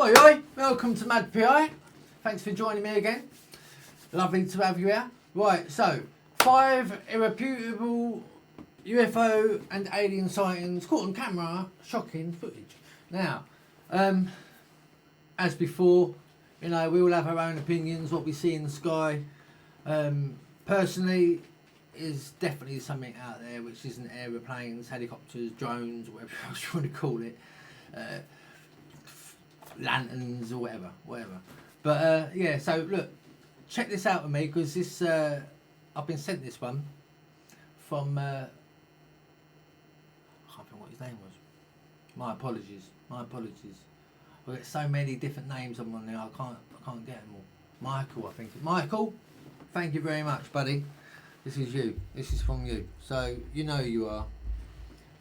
Oi, oi, welcome to M.A.D PI. Thanks for joining me again. Lovely to have you here. Right, so 5 irreputable UFO and alien sightings caught on camera, shocking footage. Now, as before, you know, we all have our own opinions, what we see in the sky. Personally, is definitely something out there which isn't aeroplanes, helicopters, drones, whatever else you want to call it. Lanterns or whatever. But yeah, so look, check this out with me, because this I've been sent this one from I can't think what his name was. My apologies. I've got so many different names on there, I can't get them all. Michael, I think. Michael, thank you very much, buddy. This is you. This is from you. So you know who you are.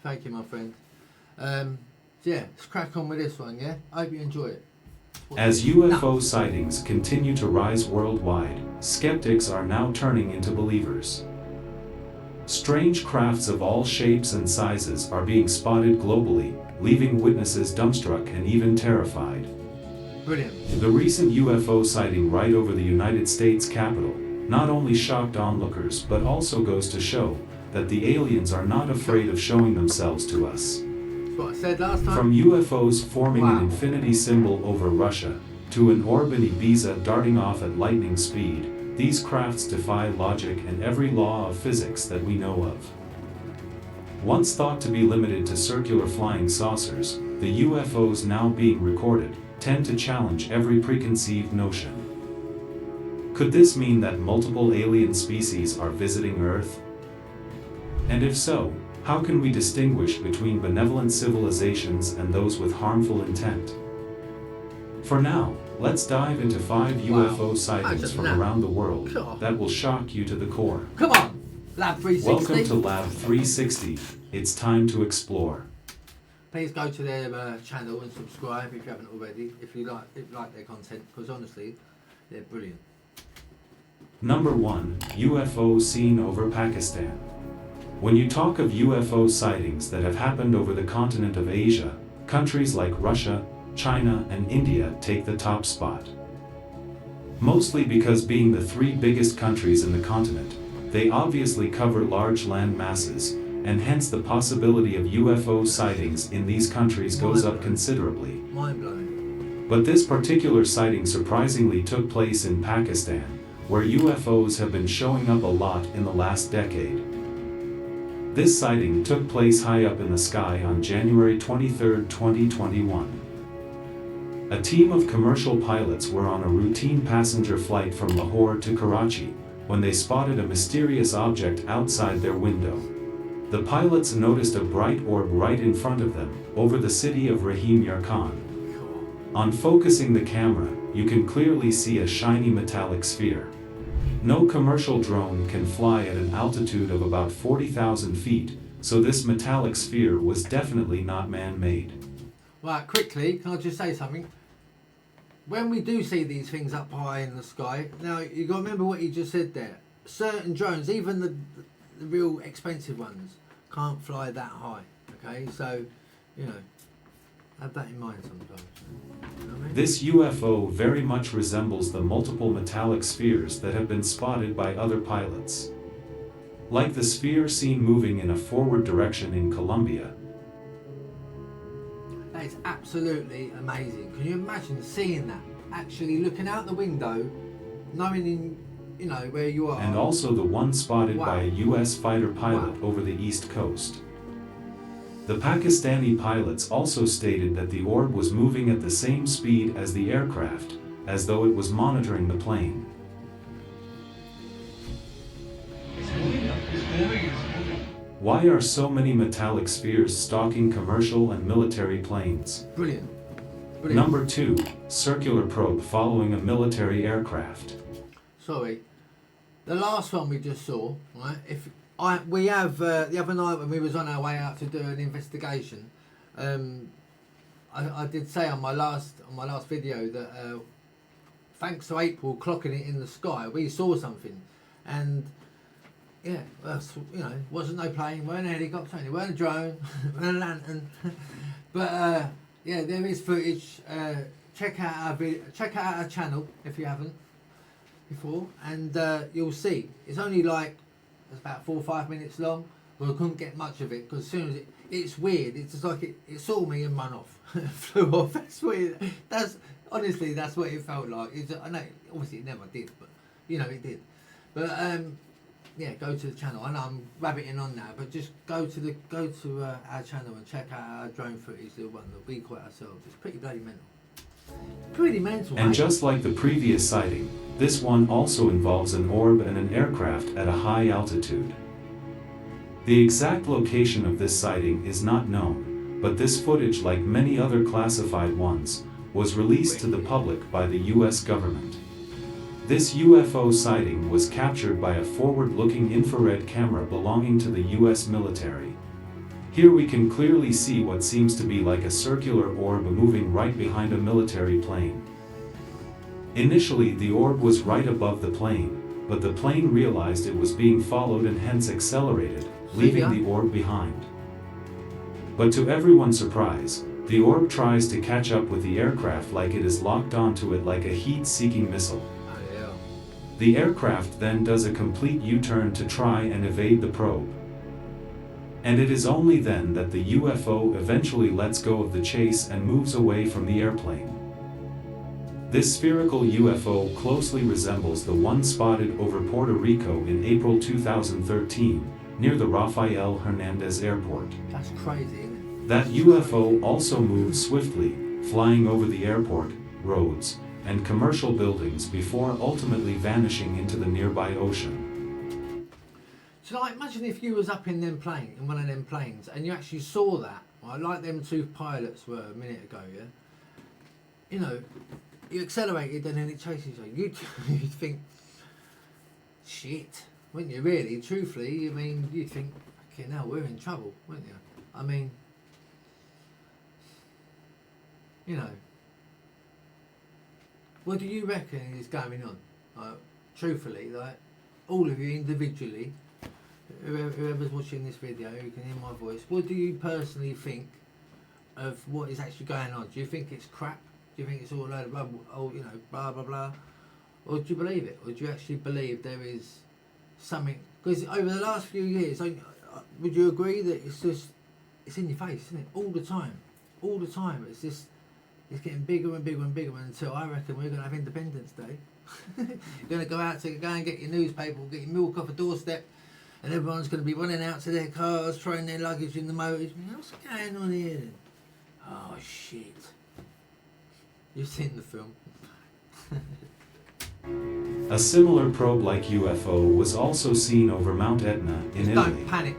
Thank you, my friend. Yeah, let's crack on with this one, yeah? I hope you enjoy it. As UFO sightings continue to rise worldwide, skeptics are now turning into believers. Strange crafts of all shapes and sizes are being spotted globally, leaving witnesses dumbstruck and even terrified. Brilliant. The recent UFO sighting right over the United States Capitol not only shocked onlookers but also goes to show that the aliens are not afraid of showing themselves to us. What I said last time. From UFOs forming an infinity symbol over Russia, to an orb in Ibiza darting off at lightning speed, these crafts defy logic and every law of physics that we know of. Once thought to be limited to circular flying saucers, the UFOs now being recorded tend to challenge every preconceived notion. Could this mean that multiple alien species are visiting Earth? And if so, how can we distinguish between benevolent civilizations and those with harmful intent? For now, let's dive into 5 UFO sightings from around the world that will shock you to the core. Come on, Lab 360. Welcome to Lab 360. It's time to explore. Please go to their channel and subscribe if you haven't already, if you like their content, because honestly, they're brilliant. Number 1, UFO seen over Pakistan. When you talk of UFO sightings that have happened over the continent of Asia, countries like Russia, China, and India take the top spot. Mostly because being the 3 biggest countries in the continent, they obviously cover large land masses, and hence the possibility of UFO sightings in these countries goes up considerably. Mind-blowing. But this particular sighting surprisingly took place in Pakistan, where UFOs have been showing up a lot in the last decade. This sighting took place high up in the sky on January 23, 2021. A team of commercial pilots were on a routine passenger flight from Lahore to Karachi when they spotted a mysterious object outside their window. The pilots noticed a bright orb right in front of them, over the city of Rahim Yar Khan. On focusing the camera, you can clearly see a shiny metallic sphere. No commercial drone can fly at an altitude of about 40,000 feet, so this metallic sphere was definitely not man-made. Right, quickly, can I just say something? When we do see these things up high in the sky, now you got to remember what you just said there. Certain drones, even the real expensive ones, can't fly that high. Okay, so you know, have that in mind sometimes. You know what I mean? This UFO very much resembles the multiple metallic spheres that have been spotted by other pilots. Like the sphere seen moving in a forward direction in Colombia. That is absolutely amazing. Can you imagine seeing that? Actually looking out the window, knowing you know where you are. And also the one spotted by a US fighter pilot over the East Coast. The Pakistani pilots also stated that the orb was moving at the same speed as the aircraft, as though it was monitoring the plane. Why are so many metallic spheres stalking commercial and military planes? Brilliant. Number 2, circular probe following a military aircraft. Sorry, the last one we just saw, right? We have the other night when we was on our way out to do an investigation, I did say on my last video that thanks to April clocking it in the sky, we saw something, and yeah, well, you know, wasn't no plane, weren't a helicopter, it weren't a drone, weren't a lantern, but yeah, there is footage. check out our channel if you haven't before, and you'll see. It's only like it's about 4 or 5 minutes long. Well, I couldn't get much of it because as soon as it's weird. It's just like it saw me and run off, flew off. That's weird. That's honestly that's what it felt like. I know obviously it never did, but you know it did. But yeah, go to the channel. I know I'm rabbiting on now, but just go to our channel and check out our drone footage, the one that we caught ourselves. It's pretty bloody mental. Pretty mental. And just like the previous sighting, this one also involves an orb and an aircraft at a high altitude. The exact location of this sighting is not known, but this footage, like many other classified ones, was released to the public by the US government. This UFO sighting was captured by a forward-looking infrared camera belonging to the US military. Here we can clearly see what seems to be like a circular orb moving right behind a military plane. Initially, the orb was right above the plane, but the plane realized it was being followed and hence accelerated, leaving the orb behind. But to everyone's surprise, the orb tries to catch up with the aircraft like it is locked onto it like a heat-seeking missile. The aircraft then does a complete U-turn to try and evade the probe. And it is only then that the UFO eventually lets go of the chase and moves away from the airplane. This spherical UFO closely resembles the one spotted over Puerto Rico in April 2013, near the Rafael Hernandez Airport. That's crazy, isn't it? That UFO also moved swiftly, flying over the airport, roads, and commercial buildings before ultimately vanishing into the nearby ocean. So like, imagine if you was up in one of them planes, and you actually saw that, right, like them two pilots were a minute ago, yeah? You know, you accelerated and then it chases you. You'd think, shit, wouldn't you really? Truthfully, I mean, you'd think, okay, now we're in trouble, wouldn't you? I mean, you know, what do you reckon is going on? Truthfully, like, all of you individually, whoever's watching this video, who can hear my voice, what do you personally think of what is actually going on? Do you think it's crap? Do you think it's all a load of rubble, you know, blah blah blah? Or do you believe it? Or do you actually believe there is something? Because over the last few years, would you agree that it's in your face, isn't it? All the time. It's getting bigger and bigger and bigger until I reckon we're going to have Independence Day. You're going to go and get your newspaper, get your milk off a doorstep, and everyone's going to be running out to their cars, throwing their luggage in the motors. What's going on here then? Oh shit. You've seen the film. A similar probe-like UFO was also seen over Mount Etna in Italy. Don't panic.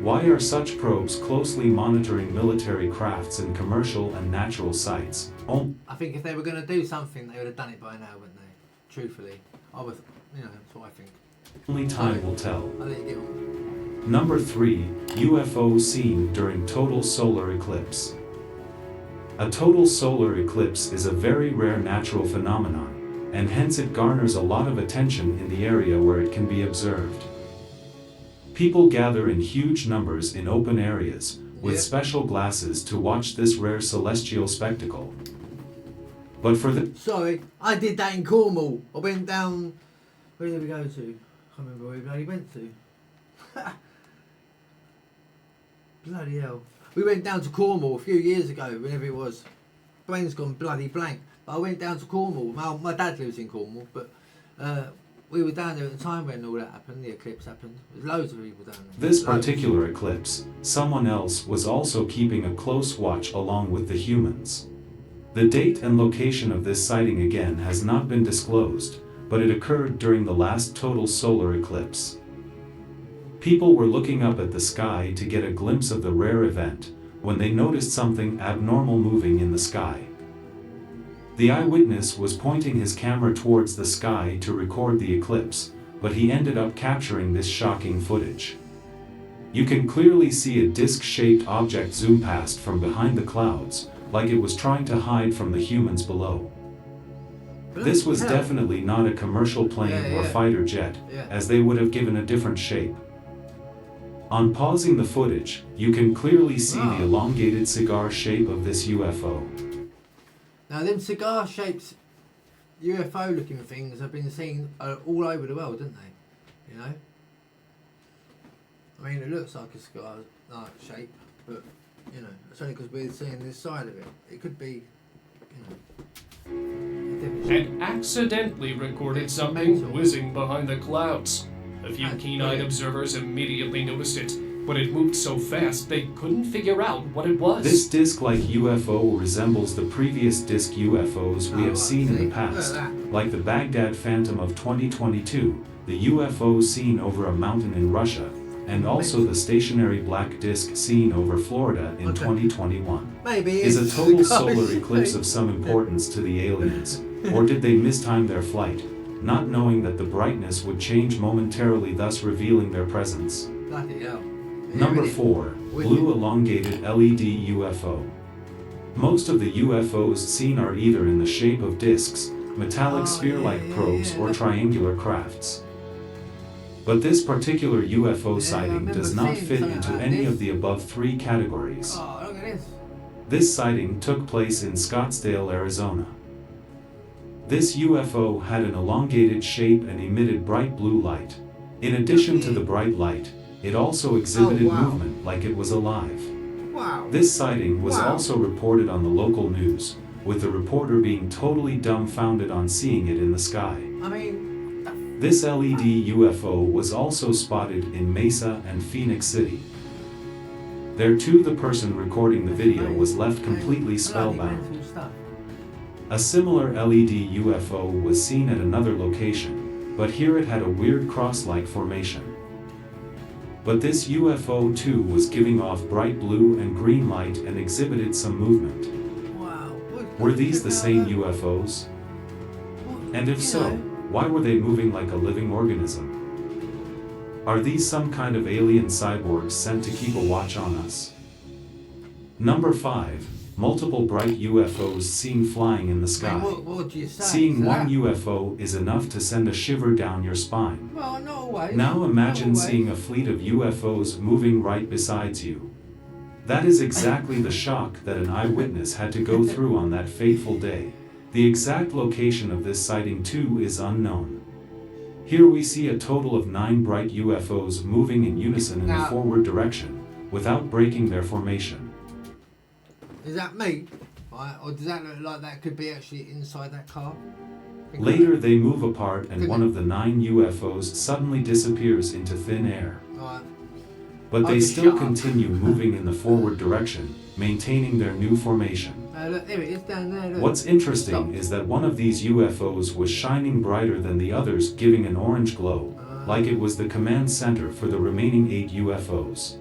Why are such probes closely monitoring military crafts and commercial and natural sites? I think if they were going to do something, they would have done it by now, wouldn't they? Truthfully. That's what I think. Only time will tell. I'll let you get on. Number 3. UFO seen during total solar eclipse. A total solar eclipse is a very rare natural phenomenon, and hence it garners a lot of attention in the area where it can be observed. People gather in huge numbers in open areas, with special glasses to watch this rare celestial spectacle. But for the... Sorry, I did that in Cornwall. I went down... Where did we go to? I can't remember where we bloody went to. Bloody hell. We went down to Cornwall a few years ago, whenever it was. Brain's gone bloody blank. But I went down to Cornwall. My dad lives in Cornwall, but we were down there at the time when all that happened, the eclipse happened. There's loads of people down there. This particular eclipse, someone else was also keeping a close watch along with the humans. The date and location of this sighting again has not been disclosed, but it occurred during the last total solar eclipse. People were looking up at the sky to get a glimpse of the rare event, when they noticed something abnormal moving in the sky. The eyewitness was pointing his camera towards the sky to record the eclipse, but he ended up capturing this shocking footage. You can clearly see a disc-shaped object zoom past from behind the clouds, like it was trying to hide from the humans below. This was definitely not a commercial plane or fighter jet, as they would have given a different shape. On pausing the footage, you can clearly see the elongated cigar shape of this UFO. Now, them cigar-shaped UFO-looking things have been seen all over the world, haven't they? You know? I mean, it looks like a cigar-like shape, but, you know, it's only because we're seeing this side of it. It could be, you know, a different shape. And accidentally recorded something whizzing behind the clouds. A few That's keen-eyed brilliant. observers immediately noticed it, but it moved so fast they couldn't figure out what it was. This disc-like UFO resembles the previous disc UFOs we have seen in the past, Look at like the Baghdad Phantom of 2022, the UFO seen over a mountain in Russia, and also the stationary black disc seen over Florida in 2021. Maybe Is it's a total cigar solar shape. eclipse of some importance to the aliens, or did they mistime their flight, not knowing that the brightness would change momentarily, thus revealing their presence? Bloody hell. Number Really? 4, Blue Elongated LED UFO. Most of the UFOs seen are either in the shape of discs, metallic sphere-like probes, or triangular crafts. But this particular UFO sighting does not fit into any of the above three categories. Oh, look at this. This sighting took place in Scottsdale, Arizona. This UFO had an elongated shape and emitted bright blue light. In addition to the bright light, it also exhibited movement like it was alive. Wow. This sighting was also reported on the local news, with the reporter being totally dumbfounded on seeing it in the sky. I mean, This LED UFO was also spotted in Mesa and Phoenix City. There too, the person recording the video was left completely spellbound. mental stuff. A similar LED UFO was seen at another location, but here it had a weird cross-like formation. But this UFO too was giving off bright blue and green light and exhibited some movement. Wow. Were these the same UFOs? And if so, why were they moving like a living organism? Are these some kind of alien cyborgs sent to keep a watch on us? Number 5. Multiple bright UFOs seen flying in the sky. What do you say? Seeing to one that? UFO is enough to send a shiver down your spine. Well, not always. Now imagine Not always. seeing a fleet of UFOs moving right beside you. That is exactly the shock that an eyewitness had to go through on that fateful day. The exact location of this sighting too is unknown. Here we see a total of 9 bright UFOs moving in unison in the forward direction, without breaking their formation. Is that me? Right, or does that look like that could be actually inside that car? Later they move apart and one of the 9 UFOs suddenly disappears into thin air. Right. But they just still shut up. continue moving in the forward direction, maintaining their new formation. Look, there it is down there. Look. What's interesting Stop. is that one of these UFOs was shining brighter than the others, giving an orange glow, like it was the command center for the remaining 8 UFOs.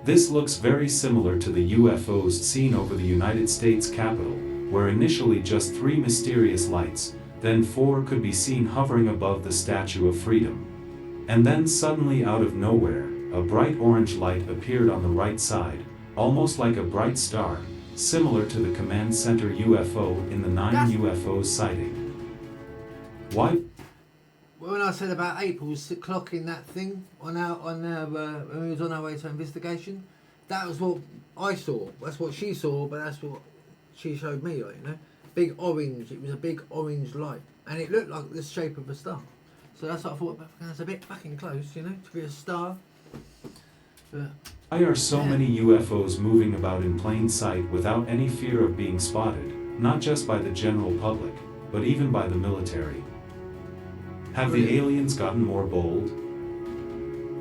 This looks very similar to the UFOs seen over the United States Capitol, where initially just 3 mysterious lights, then 4 could be seen hovering above the Statue of Freedom. And then suddenly out of nowhere, a bright orange light appeared on the right side, almost like a bright star, similar to the command center UFO in the 9 UFOs sighting. Why? When I said about April clocking that thing on our when we was on our way to investigation, that was what I saw. That's what she saw, but that's what she showed me. Like, you know, big orange. It was a big orange light, and it looked like the shape of a star. So that's what I thought. That's a bit fucking close, you know, to be a star. But why are so many UFOs moving about in plain sight without any fear of being spotted, not just by the general public, but even by the military? Have the aliens gotten more bold?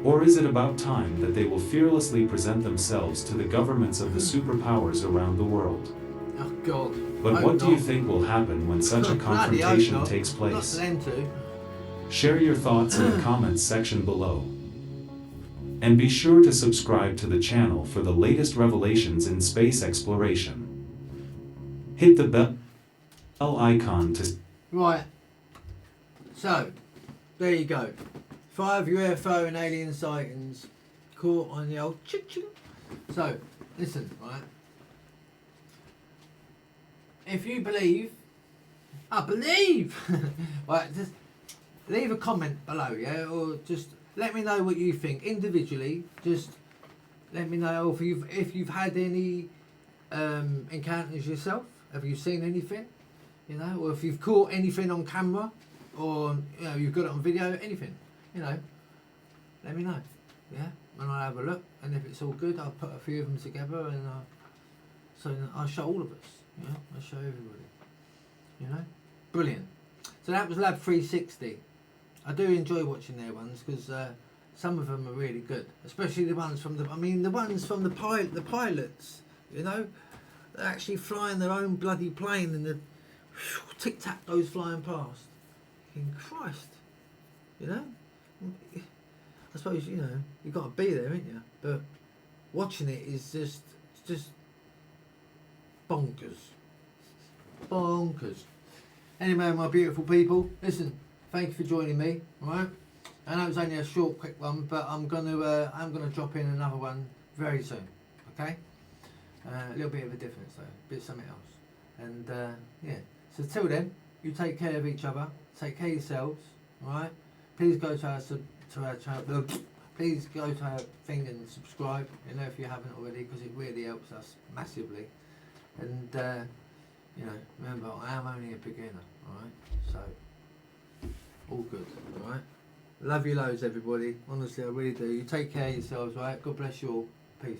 Or is it about time that they will fearlessly present themselves to the governments of the superpowers around the world? oh God. But what do you think will happen when such a Bloody confrontation hope not. takes Not place? for them to. Share your thoughts in the comments section below. And be sure to subscribe to the channel for the latest revelations in space exploration. Hit the bell icon to... Right. So, there you go. 5 UFO and alien sightings caught on the old ching. So, listen, right. If you believe, I believe. Right, just leave a comment below, yeah, or just let me know what you think individually. Just let me know if you've had any encounters yourself. Have you seen anything? you know, or if you've caught anything on camera, or you know you've got it on video, anything, you know, let me know. Yeah, and I'll have a look, and if it's all good, I'll put a few of them together, and so I'll show all of us. You know, I'll show everybody. You know, brilliant. So that was Lab 360. I do enjoy watching their ones because some of them are really good, especially the ones from the. I mean, the ones from the pilots. You know, they're actually flying their own bloody plane, and the tic tac goes flying past. In Christ, you know. I suppose you know you've got to be there, ain't you? But watching it is just bonkers, bonkers. Anyway, my beautiful people, listen. Thank you for joining me. All right. I know it was only a short, quick one, but I'm gonna drop in another one very soon. Okay. A little bit of a difference though, a bit of something else. And yeah. So till then, you take care of each other. Take care of yourselves. All right. Please go to our channel. Please go to our thing and subscribe. You know if you haven't already, because it really helps us massively. And you know, remember I am only a beginner. All right. So all good. All right. Love you loads, everybody. Honestly, I really do. You take care of yourselves. All right. God bless you all. Peace.